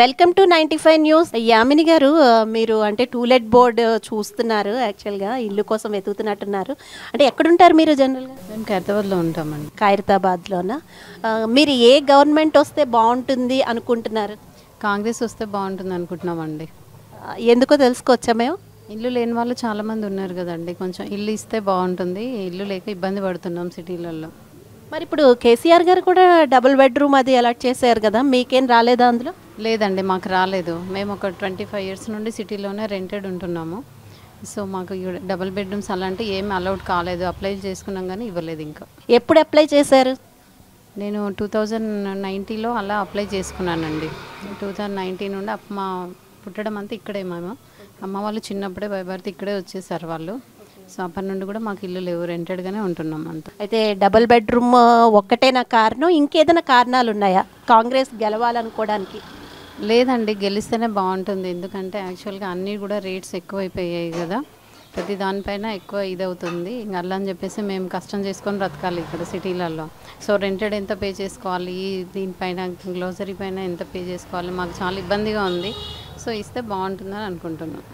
Welcome to 95 news. Yamini గారు, మీరు అంటే టూలెట్ బోర్డ్ చూస్తున్నారు. యాక్చువల్గా ఇల్లు కోసం వెతుకుతున్నట్టున్నారు. అంటే ఎక్కడుంటారు మీరు జనరల్గా? మేము ఖైరతాబాద్లో ఉంటామండి. ఖైరతాబాద్లోనా? మీరు ఏ గవర్నమెంట్ వస్తే బాగుంటుంది అనుకుంటున్నారు? కాంగ్రెస్ వస్తే బాగుంటుంది అనుకుంటున్నామండి. ఎందుకో తెలుసుకోవచ్చా మేము? ఇల్లు లేని వాళ్ళు చాలామంది ఉన్నారు కదండి. కొంచెం ఇల్లు ఇస్తే బాగుంటుంది. ఇల్లు లేక ఇబ్బంది పడుతున్నాం సిటీలలో. మరి ఇప్పుడు కేసీఆర్ గారు కూడా డబుల్ బెడ్రూమ్ అది అలాట్ చేశారు కదా, మీకేం రాలేదా అందులో? లేదండి, మాకు రాలేదు. మేము ఒక 25 ఇయర్స్ నుండి సిటీలోనే రెంటెడ్ ఉంటున్నాము. సో మాకు డబుల్ బెడ్రూమ్స్ అలాంటివి ఏమి అలౌడ్ కాలేదు. అప్లై చేసుకున్నాం కానీ ఇవ్వలేదు ఇంకా. ఎప్పుడు అప్లై చేశారు? నేను 2019లో అలా అప్లై చేసుకున్నానండి. 2019 నుండి మా పుట్టడం అంతా ఇక్కడే. మేము అమ్మ వాళ్ళు చిన్నప్పుడే బై బర్త్ ఇక్కడే వచ్చేసారు వాళ్ళు. సో అప్పటి నుండి కూడా మాకు ఇల్లు లేవు, రెంటెడ్గానే ఉంటున్నాం అంతా. అయితే డబుల్ బెడ్రూమ్ ఒక్కటేనా కారణం, ఇంకేదైనా కారణాలు ఉన్నాయా కాంగ్రెస్ గెలవాలనుకోవడానికి? లేదండి, గెలిస్తేనే బాగుంటుంది. ఎందుకంటే యాక్చువల్గా అన్నీ కూడా రేట్స్ ఎక్కువైపోయాయి కదా, ప్రతి దానిపైన ఎక్కువ ఇదవుతుంది. ఇంకా అలా అని చెప్పేసి మేము కష్టం చేసుకొని బ్రతకాలి ఇక్కడ సిటీలలో. సో రెంటెడ్ ఎంత పే చేసుకోవాలి, దీనిపైన గ్లోసరీ పైన ఎంత పే చేసుకోవాలి, మాకు చాలా ఇబ్బందిగా ఉంది. సో ఇస్తే బాగుంటుందని అనుకుంటున్నాం.